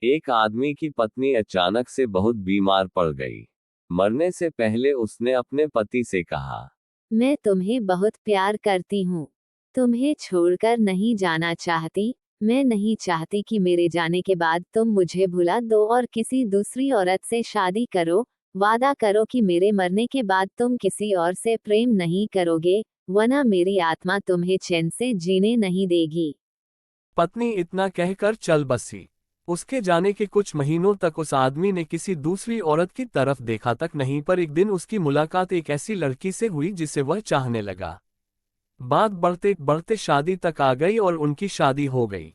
एक आदमी की पत्नी अचानक से बहुत बीमार पड़ गई। मरने से पहले उसने अपने पति से कहा, मैं तुम्हें बहुत प्यार करती हूँ। तुम्हें छोड़कर नहीं जाना चाहती। मैं नहीं चाहती कि मेरे जाने के बाद तुम मुझे भुला दो और किसी दूसरी औरत से शादी करो। वादा करो कि मेरे मरने के बाद तुम किसी और से प्रेम नहीं करोगे, वरना मेरी आत्मा तुम्हें चैन से जीने नहीं देगी। पत्नी इतना कहकर चल बसी। उसके जाने के कुछ महीनों तक उस आदमी ने किसी दूसरी औरत की तरफ देखा तक नहीं, पर एक दिन उसकी मुलाकात एक ऐसी लड़की से हुई जिसे वह चाहने लगा। बात बढ़ते बढ़ते शादी तक आ गई और उनकी शादी हो गई।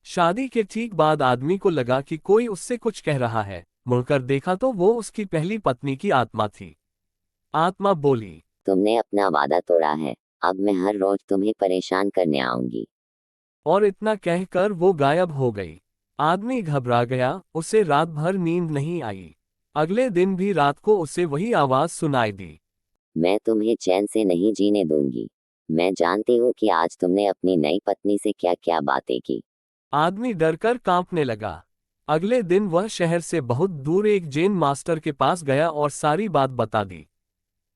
शादी के ठीक बाद आदमी को लगा कि कोई उससे कुछ कह रहा है। मुड़कर देखा तो वो उसकी पहली पत्नी की आत्मा थी। आत्मा बोली, तुमने अपना वादा तोड़ा है। अब मैं हर रोज तुम्हें परेशान करने आऊंगी। और इतना कहकर वो गायब हो गई। आदमी घबरा गया, उसे रात भर नींद नहीं आई। अगले दिन भी रात को उसे वही आवाज सुनाई दी। मैं तुम्हें चैन से नहीं जीने दूंगी। मैं जानती हूँ कि आज तुमने अपनी नई पत्नी से क्या क्या बातें की। आदमी डरकर कांपने लगा। अगले दिन वह शहर से बहुत दूर एक जैन मास्टर के पास गया और सारी बात बता दी।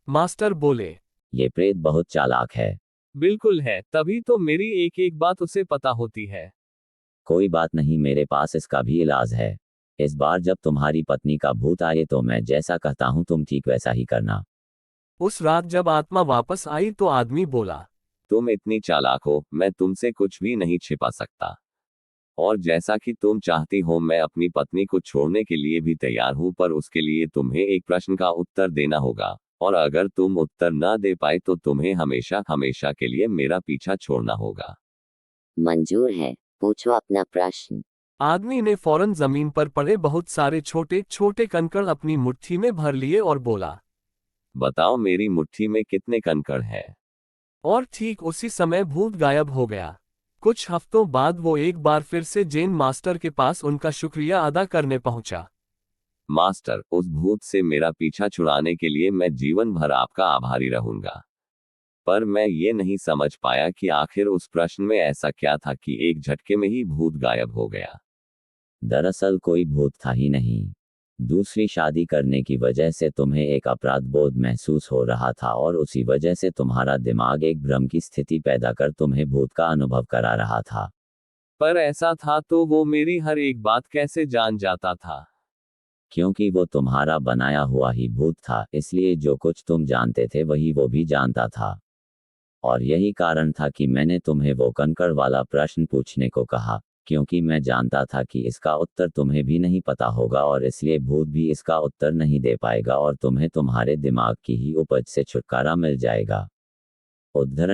मास्टर बोले, ये प्रेत बहुत चालाक है। बिल्कुल है, तभी तो मेरी एक एक बात उसे पता होती है। कोई बात नहीं, मेरे पास इसका भी इलाज है। इस बार जब तुम्हारी पत्नी का भूत आए तो मैं जैसा कहता हूँ तुम ठीक वैसा ही करना। उस रात जब आत्मा वापस आई तो आदमी बोला, तुम इतनी चालाक हो, मैं तुमसे कुछ भी नहीं छिपा सकता। और जैसा कि तुम चाहती हो मैं अपनी पत्नी को छोड़ने के लिए भी तैयार हूं, पर उसके लिए तुम्हें एक प्रश्न का उत्तर देना होगा। और अगर तुम उत्तर ना दे पाए तो तुम्हें हमेशा हमेशा के लिए मेरा पीछा छोड़ना होगा। मंजूर है, पूछो अपना प्रश्न। आदमी ने फौरन जमीन पर पड़े बहुत सारे छोटे छोटे कंकड़ अपनी मुट्ठी में भर लिए और बोला, बताओ मेरी मुट्ठी में कितने कंकड़ हैं? और ठीक उसी समय भूत गायब हो गया। कुछ हफ्तों बाद वो एक बार फिर से जैन मास्टर के पास उनका शुक्रिया अदा करने पहुंचा। मास्टर, उस भूत से मेरा पीछा छुड़ाने के लिए मैं जीवन भर आपका आभारी रहूंगा। पर मैं ये नहीं समझ पाया कि आखिर उस प्रश्न में ऐसा क्या था कि एक झटके में ही भूत गायब हो गया। दरअसल कोई भूत था ही नहीं। दूसरी शादी करने की वजह से तुम्हें एक अपराध बोध महसूस हो रहा था और उसी वजह से तुम्हारा दिमाग एक भ्रम की स्थिति पैदा कर तुम्हें भूत का अनुभव करा रहा था। पर ऐसा था तो वो मेरी हर एक बात कैसे जान जाता था? क्योंकि वो तुम्हारा बनाया हुआ ही भूत था, इसलिए जो कुछ तुम जानते थे वही वो भी जानता था। और यही कारण था कि मैंने तुम्हें वो कंकड़ वाला प्रश्न पूछने को कहा, क्योंकि मैं जानता था कि इसका उत्तर तुम्हें भी नहीं पता होगा और इसलिए भूत भी इसका उत्तर नहीं दे पाएगा और तुम्हें तुम्हारे दिमाग की ही उपज से छुटकारा मिल जाएगा। उद्धरण